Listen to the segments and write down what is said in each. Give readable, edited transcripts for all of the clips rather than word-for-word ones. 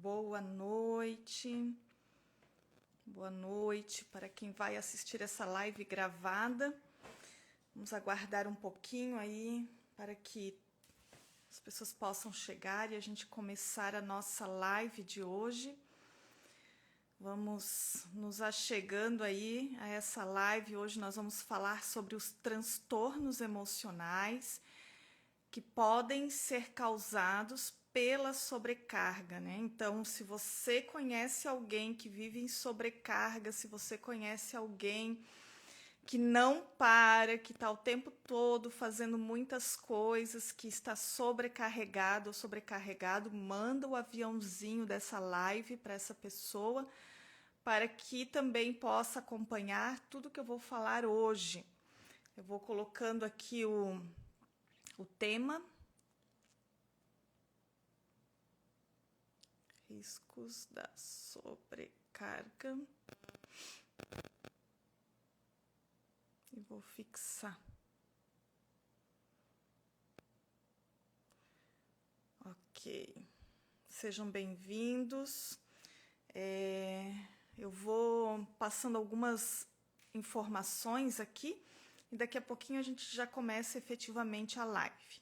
Boa noite. Boa noite para quem vai assistir essa live gravada. Vamos aguardar um pouquinho aí para que as pessoas possam chegar e a gente começar a nossa live de hoje. Vamos nos achegando aí a essa live. Hoje nós vamos falar sobre os transtornos emocionais que podem ser causados pela sobrecarga, né? Então, se você conhece alguém que vive em sobrecarga, se você conhece alguém que não para, que está o tempo todo fazendo muitas coisas, que está sobrecarregado ou sobrecarregado, manda o aviãozinho dessa live para essa pessoa, para que também possa acompanhar tudo que eu vou falar hoje. Eu vou colocando aqui o tema. Riscos da sobrecarga. E vou fixar. Ok. Sejam bem-vindos. Eu vou passando algumas informações aqui e daqui a pouquinho a gente já começa efetivamente a live.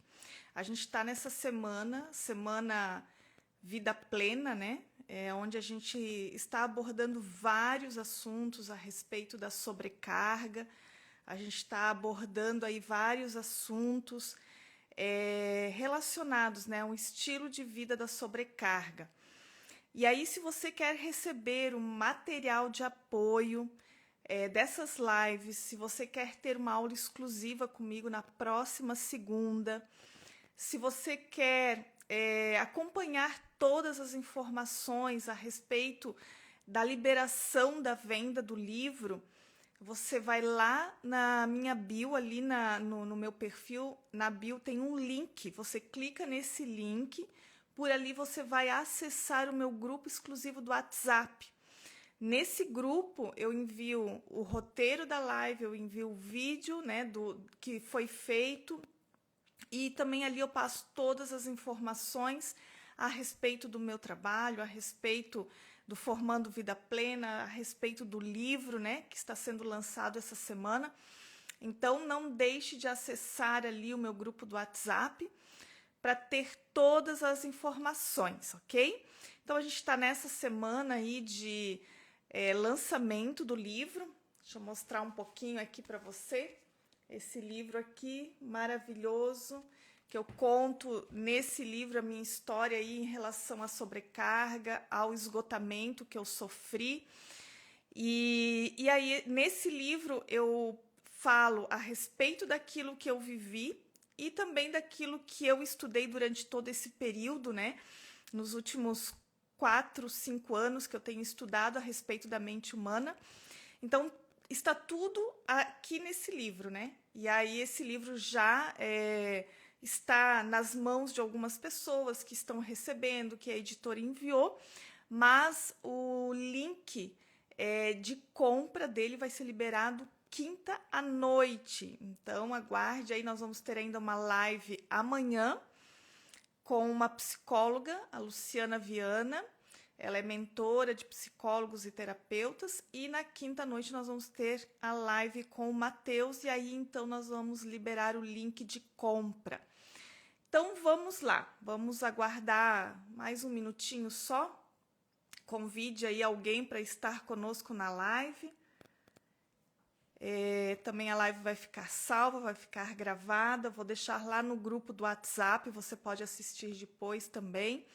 A gente está nessa semana Vida Plena, né? Onde a gente está abordando vários assuntos a respeito da sobrecarga. A gente está abordando aí vários assuntos relacionados, né, a um estilo de vida da sobrecarga. E aí, se você quer receber um material de apoio dessas lives, se você quer ter uma aula exclusiva comigo na próxima segunda, se você quer acompanhar todas as informações a respeito da liberação da venda do livro, você vai lá na minha bio, ali no meu perfil, na bio tem um link, você clica nesse link, por ali você vai acessar o meu grupo exclusivo do WhatsApp. Nesse grupo eu envio o roteiro da live, eu envio o vídeo, né, que foi feito, e também ali eu passo todas as informações a respeito do meu trabalho, a respeito do Formando Vida Plena, a respeito do livro, né, que está sendo lançado essa semana. Então, não deixe de acessar ali o meu grupo do WhatsApp para ter todas as informações, ok? Então, a gente está nessa semana aí de lançamento do livro. Deixa eu mostrar um pouquinho aqui para você. Esse livro aqui, maravilhoso, que eu conto nesse livro a minha história aí em relação à sobrecarga, ao esgotamento que eu sofri. E aí, nesse livro, eu falo a respeito daquilo que eu vivi e também daquilo que eu estudei durante todo esse período, né? Nos últimos 4, 5 anos que eu tenho estudado a respeito da mente humana. Então, está tudo aqui nesse livro, né? E aí esse livro já está nas mãos de algumas pessoas que estão recebendo, que a editora enviou, mas o link de compra dele vai ser liberado quinta à noite. Então aguarde aí, nós vamos ter ainda uma live amanhã com uma psicóloga, a Luciana Viana. Ela é mentora de psicólogos e terapeutas, e na quinta noite nós vamos ter a live com o Matheus, e aí então nós vamos liberar o link de compra. Então vamos lá, vamos aguardar mais um minutinho só, convide aí alguém para estar conosco na live. Também a live vai ficar salva, vai ficar gravada, vou deixar lá no grupo do WhatsApp, você pode assistir depois também.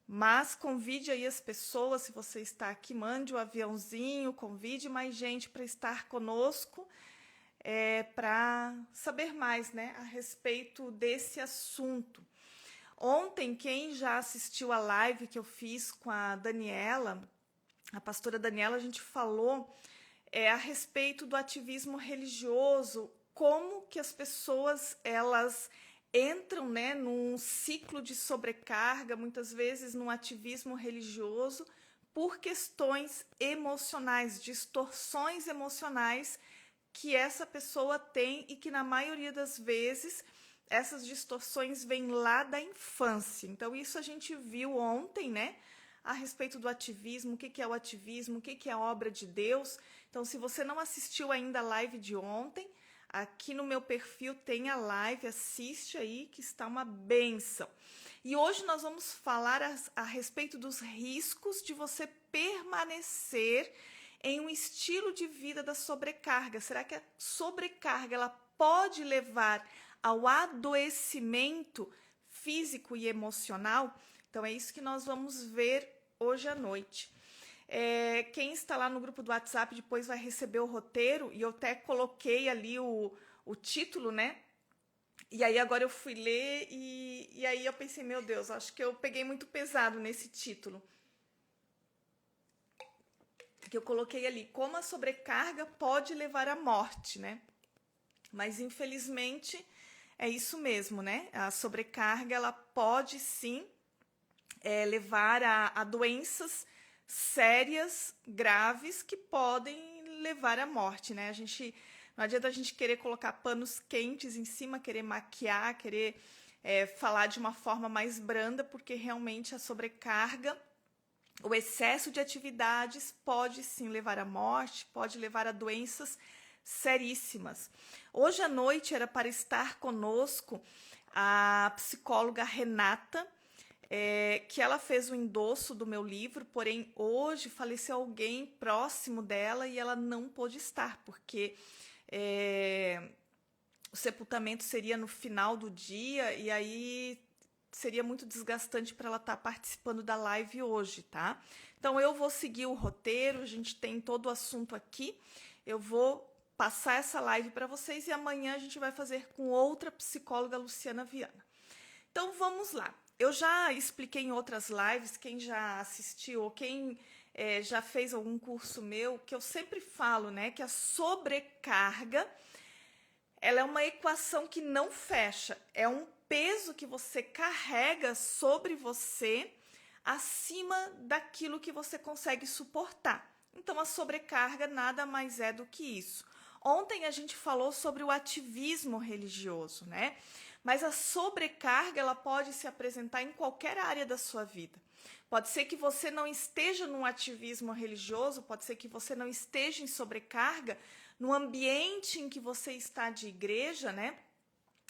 Mas convide aí as pessoas, se você está aqui, mande o aviãozinho, convide mais gente para estar conosco, para saber mais, né, a respeito desse assunto. Ontem, quem já assistiu a live que eu fiz com a Daniela, a pastora Daniela, a gente falou a respeito do ativismo religioso, como que as pessoas, elas entram, né, num ciclo de sobrecarga, muitas vezes num ativismo religioso, por questões emocionais, distorções emocionais que essa pessoa tem e que na maioria das vezes essas distorções vêm lá da infância. Então isso a gente viu ontem, né, a respeito do ativismo, o que é o ativismo, o que é a obra de Deus. Então, se você não assistiu ainda a live de ontem, aqui no meu perfil tem a live, assiste aí que está uma bênção. E hoje nós vamos falar a respeito dos riscos de você permanecer em um estilo de vida da sobrecarga. Será que a sobrecarga ela pode levar ao adoecimento físico e emocional? Então é isso que nós vamos ver hoje à noite. Quem está lá no grupo do WhatsApp depois vai receber o roteiro, e eu até coloquei ali o título, né? E aí agora eu fui ler e aí eu pensei, meu Deus, acho que eu peguei muito pesado nesse título. Que eu coloquei ali, como a sobrecarga pode levar à morte, né? Mas infelizmente é isso mesmo, né? A sobrecarga ela pode sim levar a doenças sérias, graves, que podem levar à morte, né? Não adianta a gente querer colocar panos quentes em cima, querer maquiar, querer falar de uma forma mais branda, porque realmente a sobrecarga, o excesso de atividades pode sim levar à morte, pode levar a doenças seríssimas. Hoje à noite era para estar conosco a psicóloga Renata, que ela fez o endosso do meu livro, porém hoje faleceu alguém próximo dela e ela não pôde estar, porque o sepultamento seria no final do dia e aí seria muito desgastante para ela estar participando da live hoje, tá? Então eu vou seguir o roteiro, a gente tem todo o assunto aqui, eu vou passar essa live para vocês e amanhã a gente vai fazer com outra psicóloga, Luciana Viana. Então vamos lá. Eu já expliquei em outras lives, quem já assistiu ou quem já fez algum curso meu, que eu sempre falo, né, que a sobrecarga ela é uma equação que não fecha, é um peso que você carrega sobre você acima daquilo que você consegue suportar. Então a sobrecarga nada mais é do que isso. Ontem a gente falou sobre o ativismo religioso, né? Mas a sobrecarga ela pode se apresentar em qualquer área da sua vida. Pode ser que você não esteja num ativismo religioso, pode ser que você não esteja em sobrecarga no ambiente em que você está de igreja, né?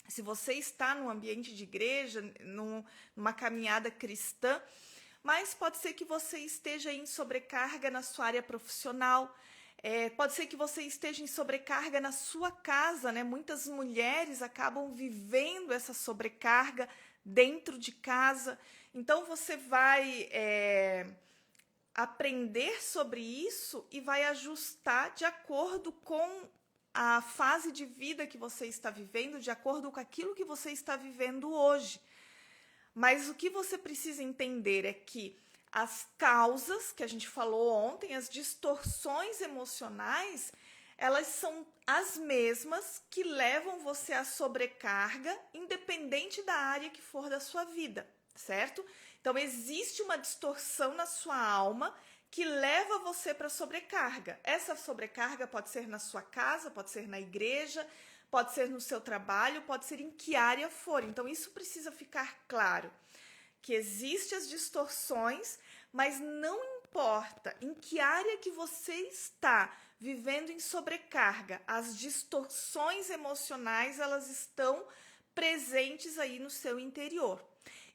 Se você está num ambiente de igreja, numa caminhada cristã, mas pode ser que você esteja em sobrecarga na sua área profissional, pode ser que você esteja em sobrecarga na sua casa, né? Muitas mulheres acabam vivendo essa sobrecarga dentro de casa. Então você vai aprender sobre isso e vai ajustar de acordo com a fase de vida que você está vivendo, de acordo com aquilo que você está vivendo hoje. Mas o que você precisa entender é que as causas que a gente falou ontem, as distorções emocionais, elas são as mesmas que levam você à sobrecarga, independente da área que for da sua vida, certo? Então, existe uma distorção na sua alma que leva você para a sobrecarga. Essa sobrecarga pode ser na sua casa, pode ser na igreja, pode ser no seu trabalho, pode ser em que área for. Então, isso precisa ficar claro, que existem as distorções, mas não importa em que área que você está vivendo em sobrecarga, as distorções emocionais, elas estão presentes aí no seu interior.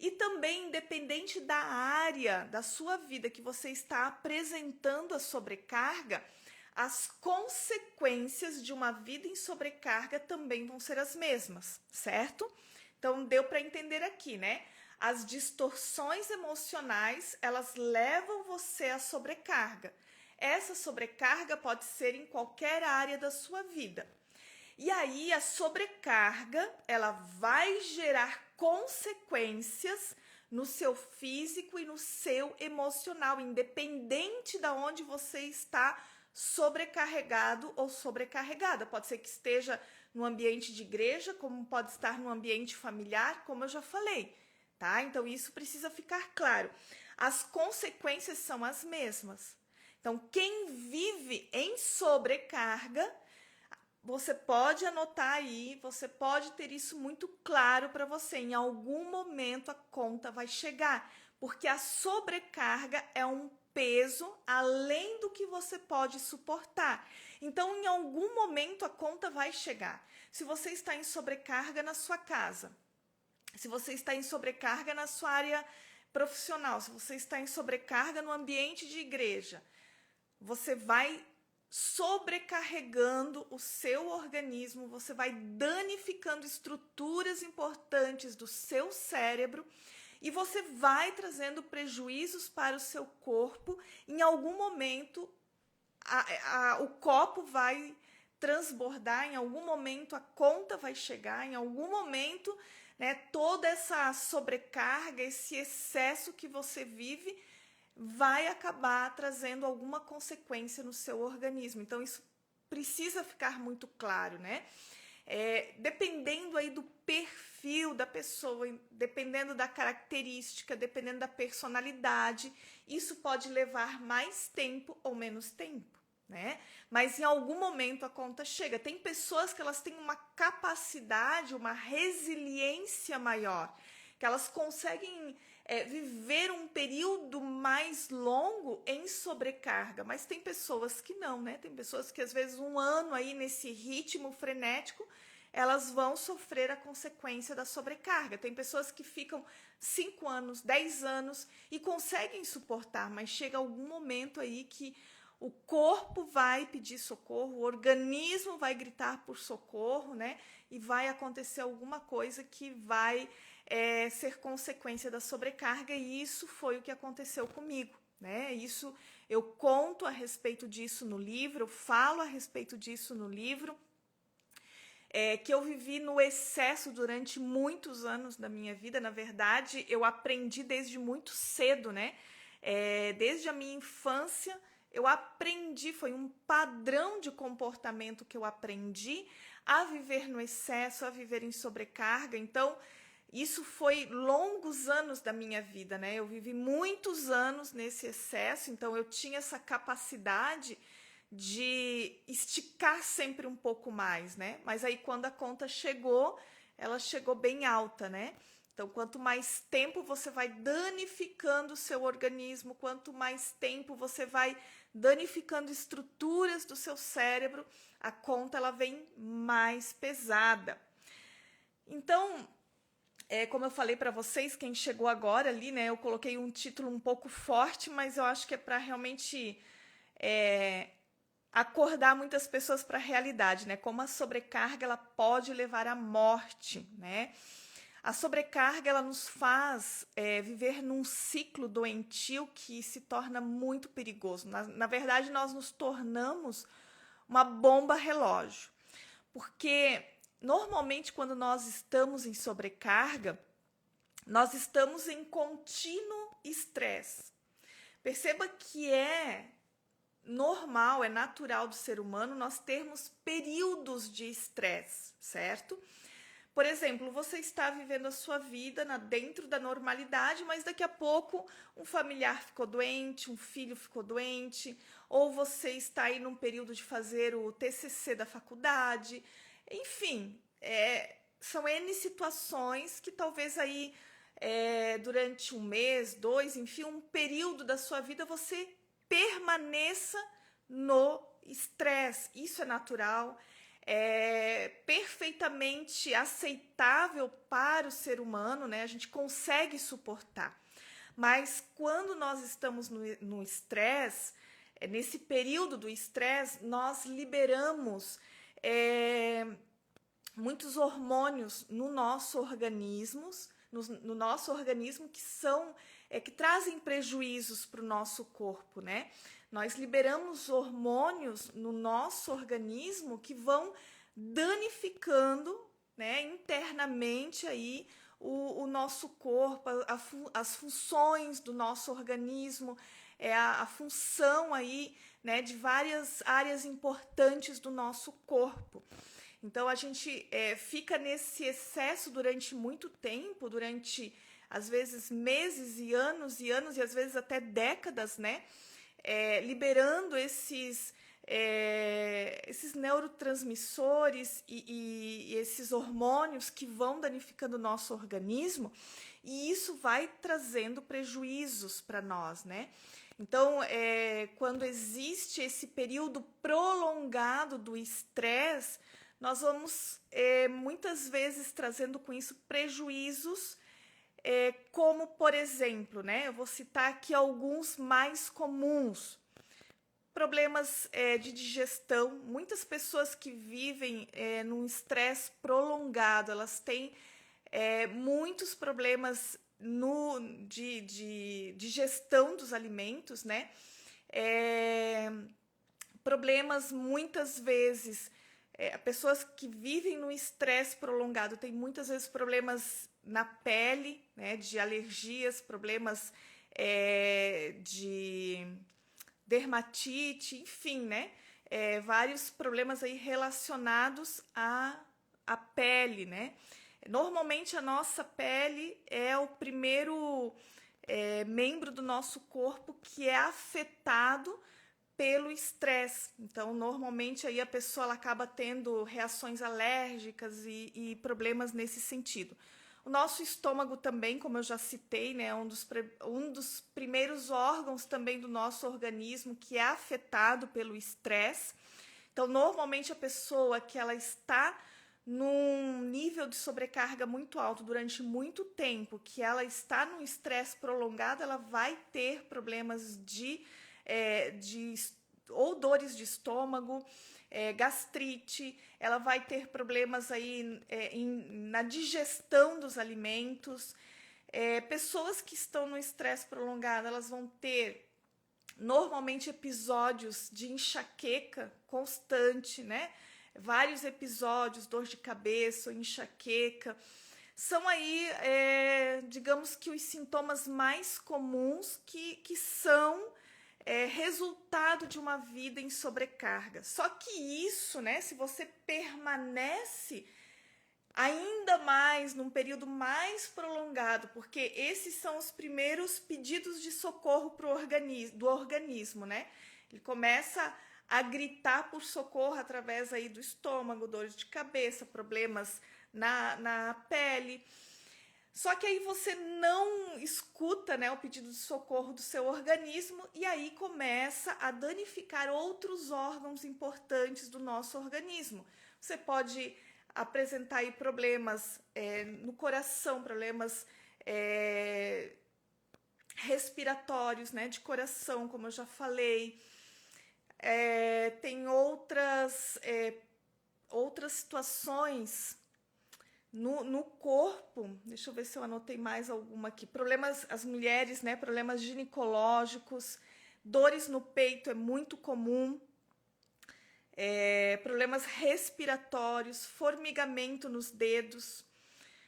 E também, independente da área da sua vida que você está apresentando a sobrecarga, as consequências de uma vida em sobrecarga também vão ser as mesmas, certo? Então, deu para entender aqui, né? As distorções emocionais, elas levam você à sobrecarga. Essa sobrecarga pode ser em qualquer área da sua vida. E aí, a sobrecarga, ela vai gerar consequências no seu físico e no seu emocional, independente de onde você está sobrecarregado ou sobrecarregada. Pode ser que esteja no ambiente de igreja, como pode estar no ambiente familiar, como eu já falei, tá? Então, isso precisa ficar claro. As consequências são as mesmas. Então, quem vive em sobrecarga, você pode anotar aí, você pode ter isso muito claro para você. Em algum momento a conta vai chegar, porque a sobrecarga é um peso além do que você pode suportar. Então, em algum momento, a conta vai chegar. Se você está em sobrecarga na sua casa, se você está em sobrecarga na sua área profissional, se você está em sobrecarga no ambiente de igreja, você vai sobrecarregando o seu organismo, você vai danificando estruturas importantes do seu cérebro e você vai trazendo prejuízos para o seu corpo. Em algum momento, o copo vai transbordar, em algum momento a conta vai chegar, em algum momento, né, toda essa sobrecarga, esse excesso que você vive vai acabar trazendo alguma consequência no seu organismo. Então, isso precisa ficar muito claro, né? Dependendo aí do perfil da pessoa, dependendo da característica, dependendo da personalidade, isso pode levar mais tempo ou menos tempo, né? Mas em algum momento a conta chega. Tem pessoas que elas têm uma capacidade, uma resiliência maior, que elas conseguem viver um período mais longo em sobrecarga, mas tem pessoas que não, né? Tem pessoas que às vezes um ano aí nesse ritmo frenético, elas vão sofrer a consequência da sobrecarga. Tem pessoas que ficam 5 anos, 10 anos e conseguem suportar, mas chega algum momento aí que o corpo vai pedir socorro, o organismo vai gritar por socorro, né? E vai acontecer alguma coisa que vai ser consequência da sobrecarga, e isso foi o que aconteceu comigo, né? Isso eu conto a respeito disso no livro, eu falo a respeito disso no livro, que eu vivi no excesso durante muitos anos da minha vida. Na verdade, eu aprendi desde muito cedo, né? Desde a minha infância, eu aprendi, foi um padrão de comportamento que eu aprendi a viver no excesso, a viver em sobrecarga. Então, isso foi longos anos da minha vida, né? Eu vivi muitos anos nesse excesso, então eu tinha essa capacidade de esticar sempre um pouco mais, né? Mas aí quando a conta chegou, ela chegou bem alta, né? Então, quanto mais tempo você vai danificando o seu organismo, quanto mais tempo você vai danificando estruturas do seu cérebro, a conta ela vem mais pesada. Então, como eu falei para vocês, quem chegou agora ali, né? Eu coloquei um título um pouco forte, mas eu acho que é para realmente acordar muitas pessoas para a realidade, né? Como a sobrecarga ela pode levar à morte, né? A sobrecarga ela nos faz viver num ciclo doentio que se torna muito perigoso. Na verdade, nós nos tornamos uma bomba relógio, porque normalmente quando nós estamos em sobrecarga, nós estamos em contínuo estresse. Perceba que é normal, é natural do ser humano nós termos períodos de estresse, certo? Por exemplo, você está vivendo a sua vida dentro da normalidade, mas daqui a pouco um familiar ficou doente, um filho ficou doente, ou você está aí num período de fazer o TCC da faculdade. Enfim, são N situações que talvez aí durante um mês, 2, enfim, um período da sua vida você permaneça no estresse. Isso é natural. É perfeitamente aceitável para o ser humano, né? A gente consegue suportar. Mas quando nós estamos no estresse, nesse período do estresse, nós liberamos muitos hormônios no nosso organismo, que trazem prejuízos para o nosso corpo, né? Nós liberamos hormônios no nosso organismo que vão danificando, né, internamente aí o nosso corpo, as funções do nosso organismo, a função aí, né, de várias áreas importantes do nosso corpo. Então a gente fica nesse excesso durante muito tempo, durante às vezes meses e anos e às vezes até décadas, né? Liberando esses neurotransmissores e esses hormônios que vão danificando o nosso organismo. e isso vai trazendo prejuízos para nós, né? Então, quando existe esse período prolongado do estresse, nós vamos muitas vezes trazendo com isso prejuízos, como, por exemplo, né, eu vou citar aqui alguns mais comuns. Problemas de digestão. Muitas pessoas que vivem num estresse prolongado, elas têm muitos problemas de digestão dos alimentos, né? Problemas muitas vezes, pessoas que vivem no estresse prolongado têm muitas vezes problemas na pele, né? De alergias, problemas de dermatite, enfim, né? Vários problemas aí relacionados à pele, né? Normalmente a nossa pele é o primeiro membro do nosso corpo que é afetado pelo estresse. Então, normalmente aí a pessoa ela acaba tendo reações alérgicas e problemas nesse sentido. O nosso estômago também, como eu já citei, né, é um dos primeiros órgãos também do nosso organismo que é afetado pelo estresse. Então, normalmente a pessoa que ela está num nível de sobrecarga muito alto durante muito tempo, que ela está num estresse prolongado, ela vai ter problemas ou dores de estômago, gastrite, ela vai ter problemas aí na digestão dos alimentos. Pessoas que estão no estresse prolongado, elas vão ter normalmente episódios de enxaqueca constante, né? Vários episódios, dor de cabeça, enxaqueca. São aí, digamos que os sintomas mais comuns que são resultado de uma vida em sobrecarga. Só que isso, né, se você permanece ainda mais, num período mais prolongado, porque esses são os primeiros pedidos de socorro do organismo, né? Ele começa a gritar por socorro através aí do estômago, dores de cabeça, problemas na pele. Só que aí você não escuta, né, o pedido de socorro do seu organismo e aí começa a danificar outros órgãos importantes do nosso organismo. Você pode apresentar aí problemas no coração, problemas respiratórios, né, de coração, como eu já falei. Tem outras situações no corpo. Deixa eu ver se eu anotei mais alguma aqui. Problemas, as mulheres, né, problemas ginecológicos, dores no peito é muito comum. Problemas respiratórios, formigamento nos dedos,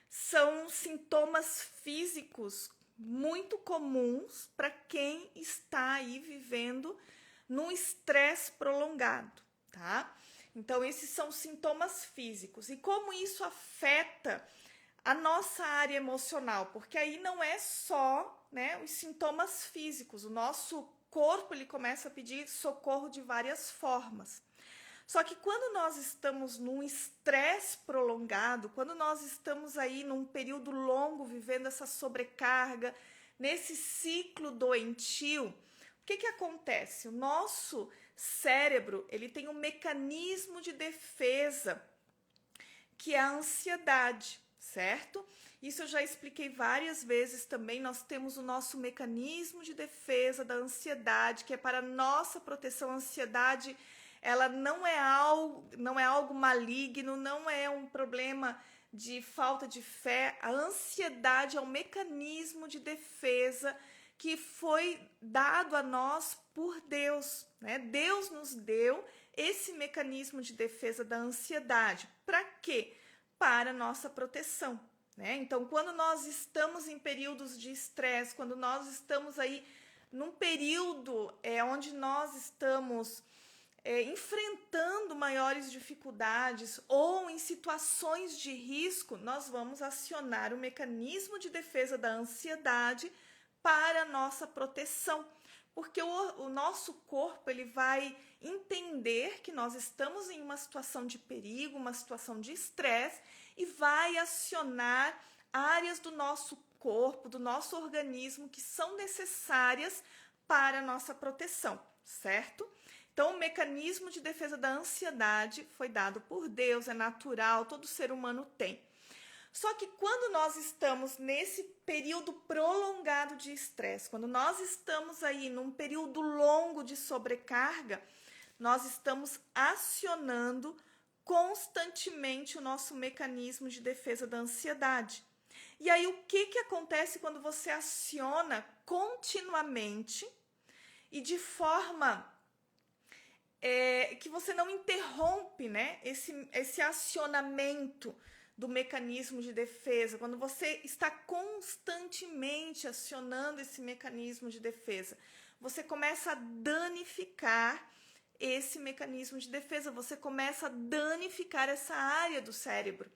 são sintomas físicos muito comuns para quem está aí vivendo num estresse prolongado, tá? Então, esses são sintomas físicos. E como isso afeta a nossa área emocional? Porque aí não é só, né, os sintomas físicos. O nosso corpo ele começa a pedir socorro de várias formas. Só que quando nós estamos num estresse prolongado, quando nós estamos aí num período longo vivendo essa sobrecarga, nesse ciclo doentio, o que acontece? O nosso cérebro, ele tem um mecanismo de defesa, que é a ansiedade, certo? Isso eu já expliquei várias vezes também. Nós temos o nosso mecanismo de defesa da ansiedade, que é para nossa proteção. A ansiedade, ela não é algo maligno, não é um problema de falta de fé. A ansiedade é um mecanismo de defesa que foi dado a nós por Deus, né? Deus nos deu esse mecanismo de defesa da ansiedade. Para quê? Para nossa proteção, né? Então, quando nós estamos em períodos de estresse, quando nós estamos aí num período onde nós estamos enfrentando maiores dificuldades ou em situações de risco, nós vamos acionar o mecanismo de defesa da ansiedade para nossa proteção, porque o nosso corpo ele vai entender que nós estamos em uma situação de perigo, uma situação de estresse e vai acionar áreas do nosso corpo, do nosso organismo, que são necessárias para a nossa proteção, certo? Então, o mecanismo de defesa da ansiedade foi dado por Deus, é natural, todo ser humano tem. Só que quando nós estamos nesse período prolongado de estresse, quando nós estamos aí num período longo de sobrecarga, nós estamos acionando constantemente o nosso mecanismo de defesa da ansiedade. E aí, o que acontece quando você aciona continuamente e de forma que você não interrompe, né, esse acionamento do mecanismo de defesa, quando você está constantemente acionando esse mecanismo de defesa, você começa a danificar esse mecanismo de defesa, você começa a danificar essa área do cérebro.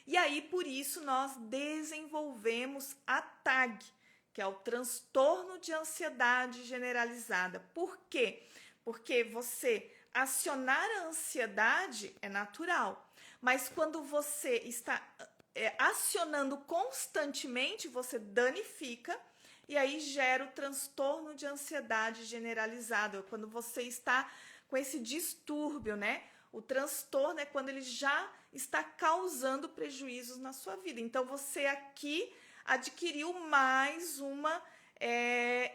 E aí, por isso, nós desenvolvemos a TAG, que é o transtorno de ansiedade generalizada. Por quê? Porque você acionar a ansiedade é natural, mas quando você está acionando constantemente, você danifica e aí gera o transtorno de ansiedade generalizada, quando você está com esse distúrbio, né? O transtorno é quando ele já está causando prejuízos na sua vida. Então, você aqui adquiriu mais uma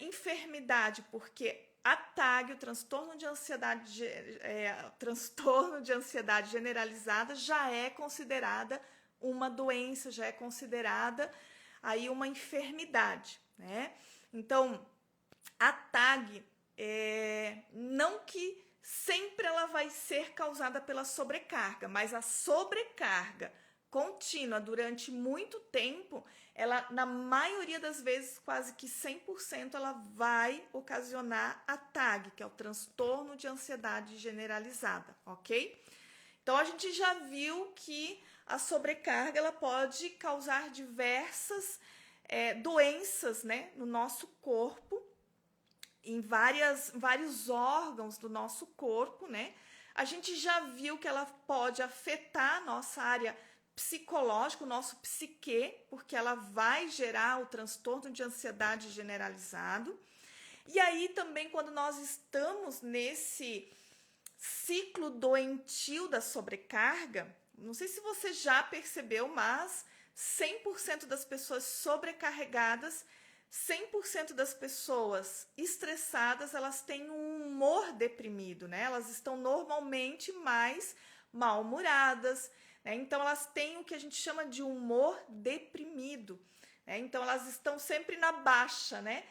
enfermidade, porque a TAG, o transtorno de ansiedade generalizada, já é considerada uma doença, já é considerada aí uma enfermidade, né? Então, a TAG, não que sempre ela vai ser causada pela sobrecarga, mas a sobrecarga contínua durante muito tempo, ela, na maioria das vezes, quase que 100%, ela vai ocasionar a TAG, que é o transtorno de ansiedade generalizada, ok? Então, a gente já viu que a sobrecarga ela pode causar diversas doenças, né, no nosso corpo, em vários órgãos do nosso corpo, né? A gente já viu que ela pode afetar a nossa área psicológica, o nosso psique, porque ela vai gerar o transtorno de ansiedade generalizado. E aí também, quando nós estamos nesse ciclo doentio da sobrecarga, não sei se você já percebeu, mas 100% das pessoas sobrecarregadas, 100% das pessoas estressadas, elas têm um humor deprimido, né? Elas estão normalmente mais mal-humoradas, né? Então, elas têm o que a gente chama de humor deprimido, né? Então, elas estão sempre na baixa, né?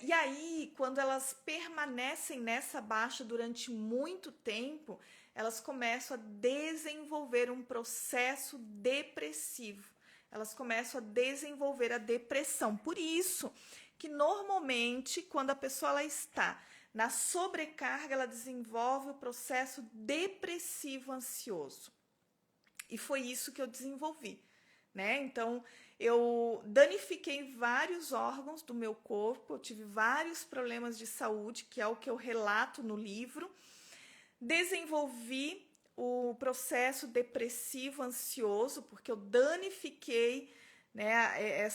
E aí, quando elas permanecem nessa baixa durante muito tempo, elas começam a desenvolver um processo depressivo. Elas começam a desenvolver a depressão. Por isso que normalmente, quando a pessoa ela está na sobrecarga, ela desenvolve o processo depressivo ansioso. E foi isso que eu desenvolvi, né? Então, eu danifiquei vários órgãos do meu corpo, eu tive vários problemas de saúde, que é o que eu relato no livro. Desenvolvi o processo depressivo ansioso, porque eu danifiquei, né,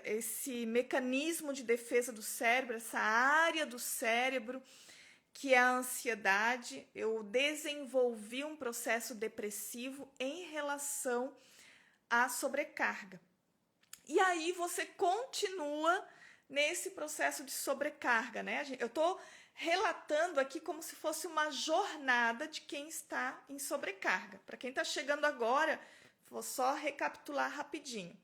esse mecanismo de defesa do cérebro, essa área do cérebro que é a ansiedade. Eu desenvolvi um processo depressivo em relação à sobrecarga. E aí você continua nesse processo de sobrecarga, né? Eu estou relatando aqui como se fosse uma jornada de quem está em sobrecarga. Para quem está chegando agora, vou só recapitular rapidinho.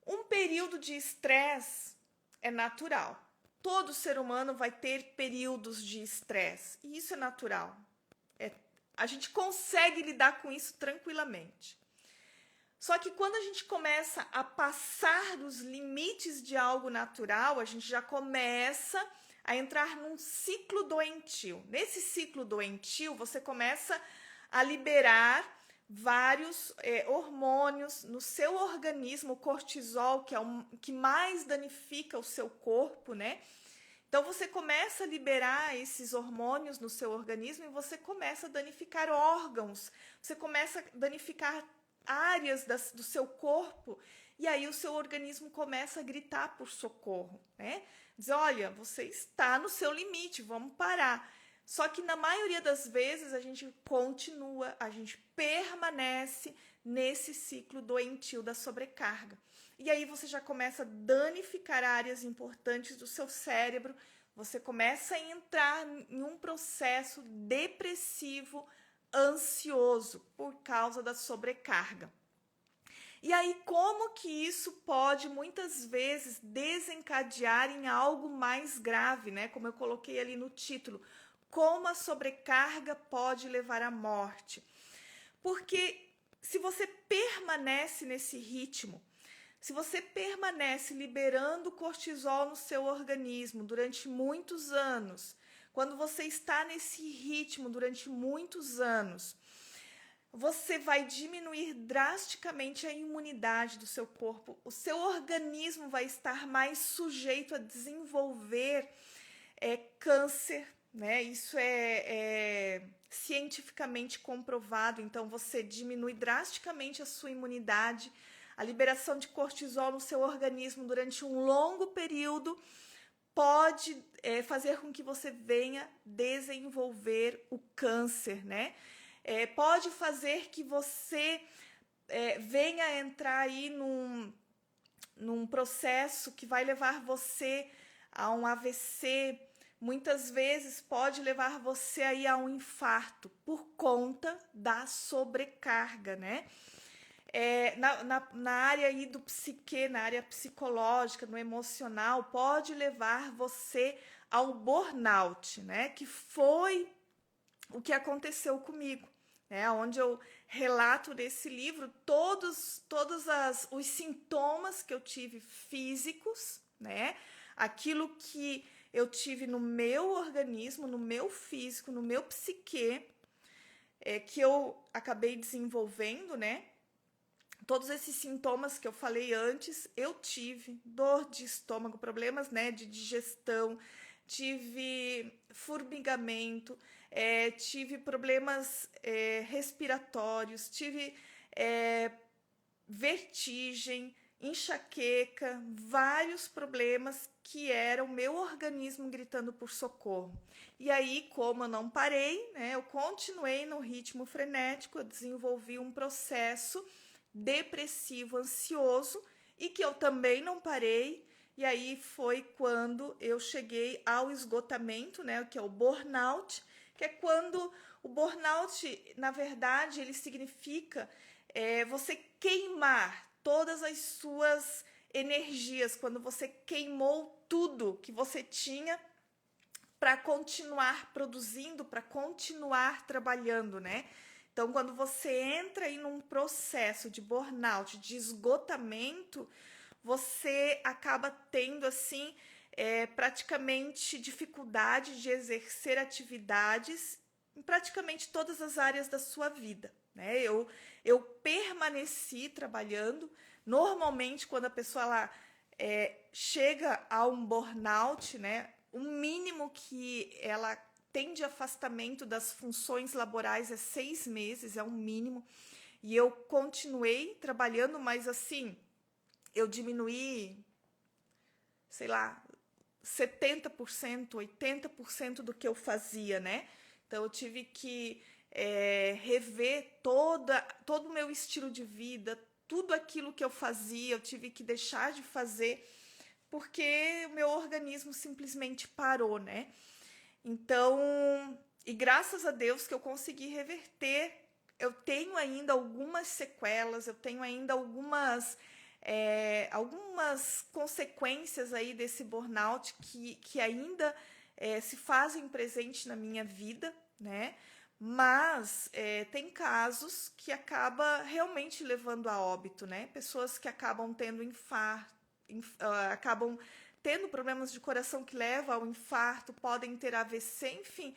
Um período de estresse é natural. Todo ser humano vai ter períodos de estresse, e isso é natural. A gente consegue lidar com isso tranquilamente. Só que quando a gente começa a passar dos limites de algo natural, a gente já começa a entrar num ciclo doentio. Nesse ciclo doentio, você começa a liberar vários hormônios no seu organismo, o cortisol, que é o que mais danifica o seu corpo, né? Então, você começa a liberar esses hormônios no seu organismo e você começa a danificar órgãos, você começa a danificar áreas do seu corpo e aí o seu organismo começa a gritar por socorro, né? Diz, olha, você está no seu limite, vamos parar. Só que na maioria das vezes a gente continua, a gente permanece nesse ciclo doentio da sobrecarga. E aí você já começa a danificar áreas importantes do seu cérebro, você começa a entrar em um processo depressivo, ansioso, por causa da sobrecarga. E aí, como que isso pode, muitas vezes, desencadear em algo mais grave, né? Como eu coloquei ali no título, como a sobrecarga pode levar à morte. Porque se você permanece nesse ritmo, se você permanece liberando cortisol no seu organismo durante muitos anos, quando você está nesse ritmo durante muitos anos, você vai diminuir drasticamente a imunidade do seu corpo, o seu organismo vai estar mais sujeito a desenvolver câncer, né? Isso é cientificamente comprovado. Então, você diminui drasticamente a sua imunidade, a liberação de cortisol no seu organismo durante um longo período pode fazer com que você venha desenvolver o câncer, né? Pode fazer que você venha entrar aí num processo que vai levar você a um AVC, muitas vezes pode levar você aí a um infarto por conta da sobrecarga, né? Na área aí do psique, na área psicológica, no emocional, pode levar você ao burnout, né? Que foi o que aconteceu comigo, né? Onde eu relato nesse livro todos os sintomas que eu tive físicos, né? Aquilo que eu tive no meu organismo, no meu físico, no meu psique, que eu acabei desenvolvendo, né? Todos esses sintomas que eu falei antes, eu tive dor de estômago, problemas, né, de digestão, tive formigamento, tive problemas respiratórios, tive vertigem, enxaqueca, vários problemas que era o meu organismo gritando por socorro. E aí, como eu não parei, né, eu continuei no ritmo frenético, eu desenvolvi um processo depressivo, ansioso, e que eu também não parei. E aí foi quando eu cheguei ao esgotamento, né, que é o burnout, que é quando o burnout, na verdade, ele significa você queimar todas as suas energias, quando você queimou tudo que você tinha para continuar produzindo, para continuar trabalhando, né? Então, quando você entra aí num processo de burnout, de esgotamento, você acaba tendo, assim, praticamente dificuldade de exercer atividades em praticamente todas as áreas da sua vida, né? Eu permaneci trabalhando. Normalmente, quando a pessoa ela, chega a um burnout, né? O mínimo que ela tem de afastamento das funções laborais é 6 meses, é um mínimo. E eu continuei trabalhando, mas assim, eu diminuí, sei lá, 70%, 80% do que eu fazia, né? Então eu tive que rever todo o meu estilo de vida, tudo aquilo que eu fazia, eu tive que deixar de fazer, porque o meu organismo simplesmente parou, né? Então, e graças a Deus que eu consegui reverter. Eu tenho ainda algumas sequelas, eu tenho ainda algumas consequências aí desse burnout que ainda se fazem presente na minha vida, né? Mas tem casos que acaba realmente levando a óbito, né? Pessoas que acabam tendo infarto, acabam tendo problemas de coração que levam ao infarto, podem ter AVC, enfim,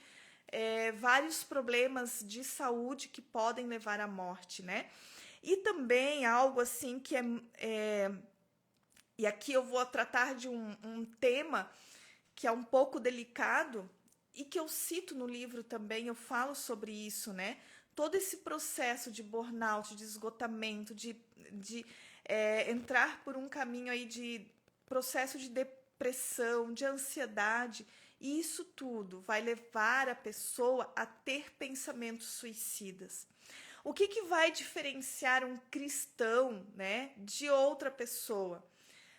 vários problemas de saúde que podem levar à morte, né? E também algo assim que e aqui eu vou tratar de um tema que é um pouco delicado e que eu cito no livro também, eu falo sobre isso, né? Todo esse processo de burnout, de esgotamento, de entrar por um caminho aí de processo de depressão, de ansiedade, e isso tudo vai levar a pessoa a ter pensamentos suicidas. O que vai diferenciar um cristão, né, de outra pessoa?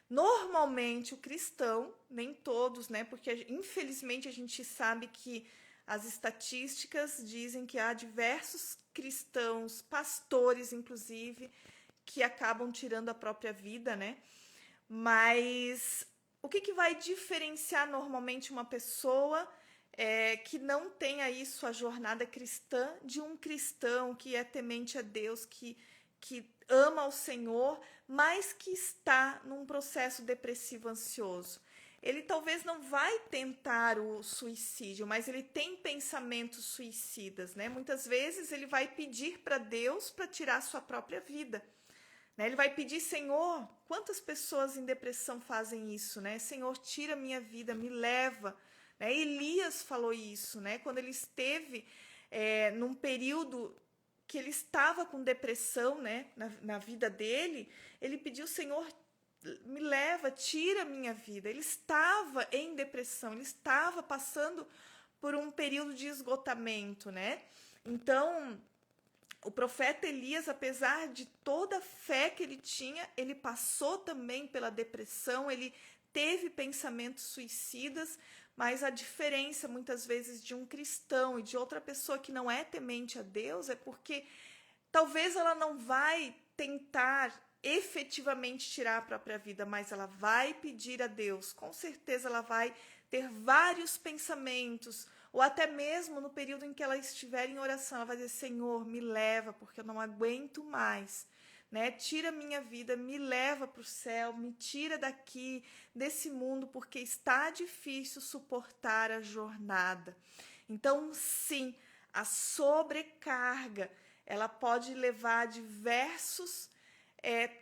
Normalmente o cristão, nem todos, né, porque infelizmente a gente sabe que as estatísticas dizem que há diversos cristãos, pastores inclusive, que acabam tirando a própria vida, né? Mas o que vai diferenciar normalmente uma pessoa que não tem aí sua jornada cristã de um cristão que é temente a Deus, que ama o Senhor, mas que está num processo depressivo ansioso? Ele talvez não vai tentar o suicídio, mas ele tem pensamentos suicidas, né? Muitas vezes ele vai pedir para Deus para tirar a sua própria vida. Né? Ele vai pedir, Senhor, quantas pessoas em depressão fazem isso, né? Senhor, tira minha vida, me leva. Né? Elias falou isso, né? Quando ele esteve num período que ele estava com depressão, né? Na vida dele, ele pediu, Senhor, me leva, tira minha vida. Ele estava em depressão, ele estava passando por um período de esgotamento, né? Então, o profeta Elias, apesar de toda a fé que ele tinha, ele passou também pela depressão, ele teve pensamentos suicidas, mas a diferença muitas vezes de um cristão e de outra pessoa que não é temente a Deus é porque talvez ela não vai tentar efetivamente tirar a própria vida, mas ela vai pedir a Deus, com certeza ela vai ter vários pensamentos, ou até mesmo no período em que ela estiver em oração, ela vai dizer, Senhor, me leva, porque eu não aguento mais, né? Tira minha vida, me leva para o céu, me tira daqui, desse mundo, porque está difícil suportar a jornada. Então, sim, a sobrecarga, ela pode levar a diversos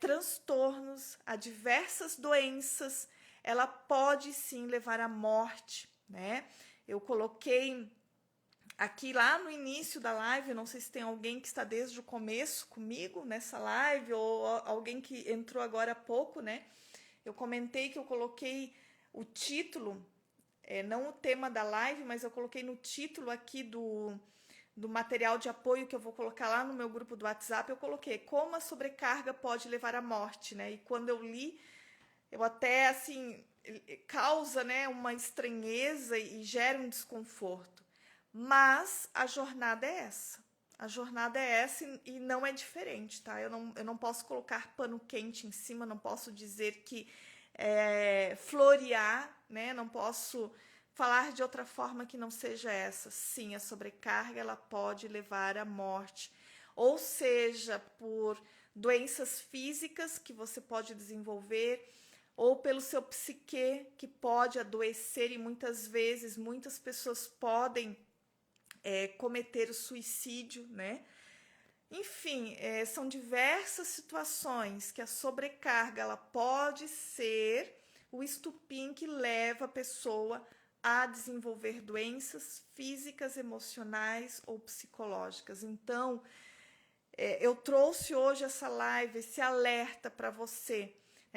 transtornos, a diversas doenças, ela pode sim levar à morte, né? Eu coloquei aqui lá no início da live, não sei se tem alguém que está desde o começo comigo nessa live ou alguém que entrou agora há pouco, né? Eu comentei que eu coloquei o título, não o tema da live, mas eu coloquei no título aqui do material de apoio que eu vou colocar lá no meu grupo do WhatsApp, eu coloquei como a sobrecarga pode levar à morte, né? E quando eu li, eu até, assim, causa, né, uma estranheza e gera um desconforto. Mas a jornada é essa. A jornada é essa e não é diferente, tá? Eu não posso colocar pano quente em cima, não posso dizer que florear, né? Não posso falar de outra forma que não seja essa. Sim, a sobrecarga ela pode levar à morte, ou seja, por doenças físicas que você pode desenvolver, ou pelo seu psique que pode adoecer, e muitas vezes muitas pessoas podem cometer o suicídio, né? Enfim, são diversas situações que a sobrecarga ela pode ser o estupim que leva a pessoa a desenvolver doenças físicas, emocionais ou psicológicas. Então, eu trouxe hoje essa live, esse alerta para você.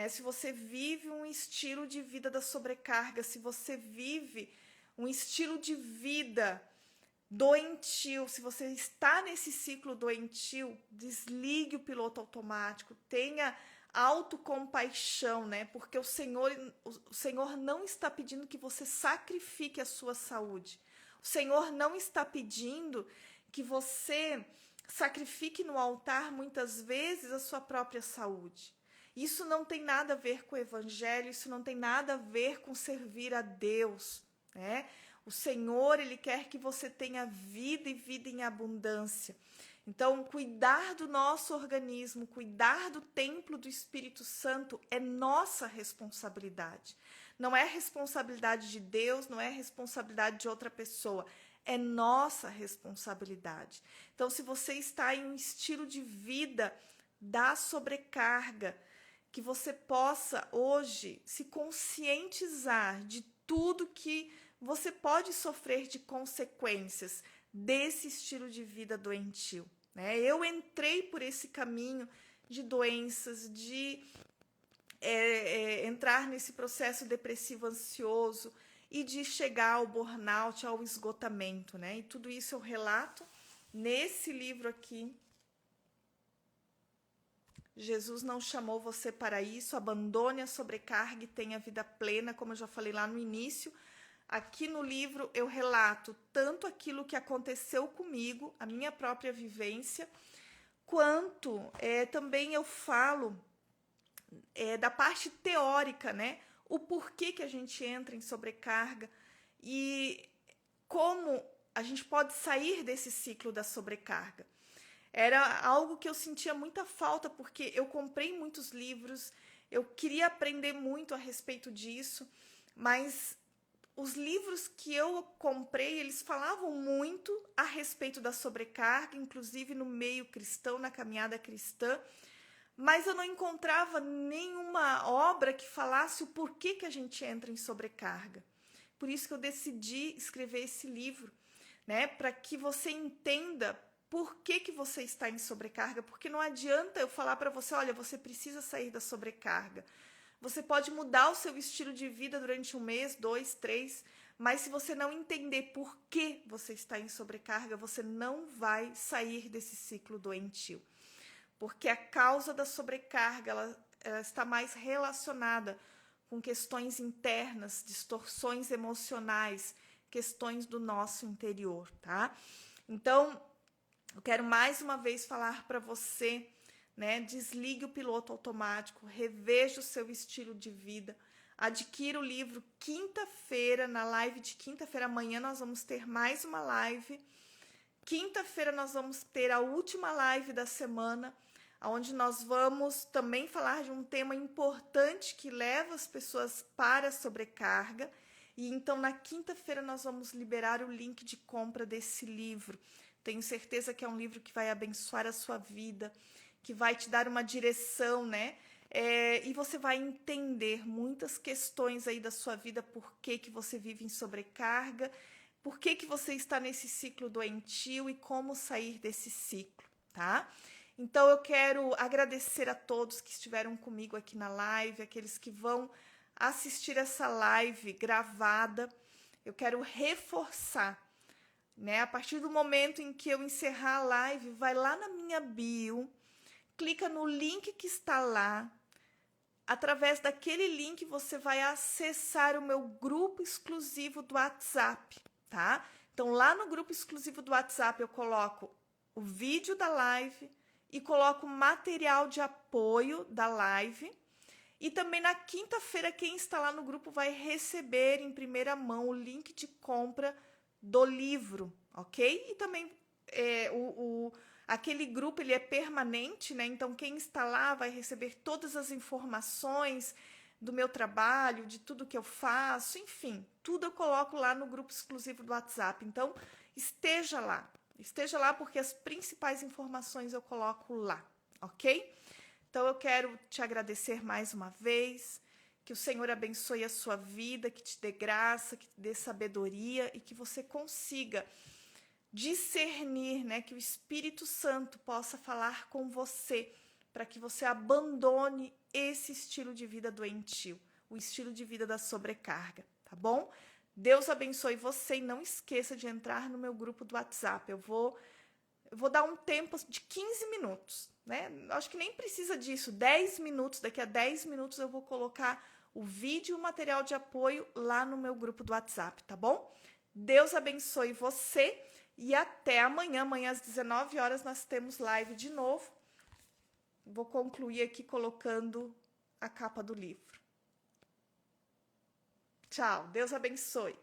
Se você vive um estilo de vida da sobrecarga, se você vive um estilo de vida doentio, se você está nesse ciclo doentio, desligue o piloto automático, tenha autocompaixão, né? Porque o Senhor não está pedindo que você sacrifique a sua saúde. O Senhor não está pedindo que você sacrifique no altar muitas vezes a sua própria saúde. Isso não tem nada a ver com o evangelho, isso não tem nada a ver com servir a Deus, né? O Senhor, Ele quer que você tenha vida e vida em abundância. Então, cuidar do nosso organismo, cuidar do templo do Espírito Santo é nossa responsabilidade. Não é responsabilidade de Deus, não é responsabilidade de outra pessoa. É nossa responsabilidade. Então, se você está em um estilo de vida da sobrecarga, que você possa hoje se conscientizar de tudo que você pode sofrer de consequências desse estilo de vida doentio, né? Eu entrei por esse caminho de doenças, de entrar nesse processo depressivo ansioso e de chegar ao burnout, ao esgotamento, né? E tudo isso eu relato nesse livro aqui. Jesus não chamou você para isso, abandone a sobrecarga e tenha vida plena, como eu já falei lá no início. Aqui no livro eu relato tanto aquilo que aconteceu comigo, a minha própria vivência, quanto também eu falo da parte teórica, né? O porquê que a gente entra em sobrecarga e como a gente pode sair desse ciclo da sobrecarga. Era algo que eu sentia muita falta, porque eu comprei muitos livros, eu queria aprender muito a respeito disso, mas os livros que eu comprei, eles falavam muito a respeito da sobrecarga, inclusive no meio cristão, na caminhada cristã, mas eu não encontrava nenhuma obra que falasse o porquê que a gente entra em sobrecarga. Por isso que eu decidi escrever esse livro, né, para que você entenda por que você está em sobrecarga, porque não adianta eu falar para você, olha, você precisa sair da sobrecarga. Você pode mudar o seu estilo de vida durante 1 mês, 2, 3, mas se você não entender por que você está em sobrecarga, você não vai sair desse ciclo doentio. Porque a causa da sobrecarga, ela está mais relacionada com questões internas, distorções emocionais, questões do nosso interior, tá? Então, eu quero mais uma vez falar para você, né? Desligue o piloto automático, reveja o seu estilo de vida, adquira o livro quinta-feira, na live de quinta-feira. Amanhã nós vamos ter mais uma live. Quinta-feira nós vamos ter a última live da semana, onde nós vamos também falar de um tema importante que leva as pessoas para a sobrecarga. E então na quinta-feira nós vamos liberar o link de compra desse livro. Tenho certeza que é um livro que vai abençoar a sua vida, que vai te dar uma direção, né? E você vai entender muitas questões aí da sua vida, por que você vive em sobrecarga, por que você está nesse ciclo doentio e como sair desse ciclo, tá? Então eu quero agradecer a todos que estiveram comigo aqui na live, aqueles que vão assistir essa live gravada. Eu quero reforçar, né? A partir do momento em que eu encerrar a live, vai lá na minha bio, clica no link que está lá. Através daquele link você vai acessar o meu grupo exclusivo do WhatsApp, tá? Então lá no grupo exclusivo do WhatsApp eu coloco o vídeo da live e coloco material de apoio da live. E também na quinta-feira quem está lá no grupo vai receber em primeira mão o link de compra do livro, ok? E também aquele grupo ele é permanente, né? Então quem está lá vai receber todas as informações do meu trabalho, de tudo que eu faço, enfim, tudo eu coloco lá no grupo exclusivo do WhatsApp. Então esteja lá porque as principais informações eu coloco lá, ok? Então eu quero te agradecer mais uma vez, que o Senhor abençoe a sua vida, que te dê graça, que te dê sabedoria e que você consiga discernir, né, que o Espírito Santo possa falar com você para que você abandone esse estilo de vida doentio, o estilo de vida da sobrecarga, tá bom? Deus abençoe você e não esqueça de entrar no meu grupo do WhatsApp. Eu vou dar um tempo de 15 minutos, né? Acho que nem precisa disso, 10 minutos, daqui a 10 minutos eu vou colocar o vídeo e o material de apoio lá no meu grupo do WhatsApp, tá bom? Deus abençoe você e até amanhã. Amanhã às 19 horas nós temos live de novo. Vou concluir aqui colocando a capa do livro. Tchau, Deus abençoe.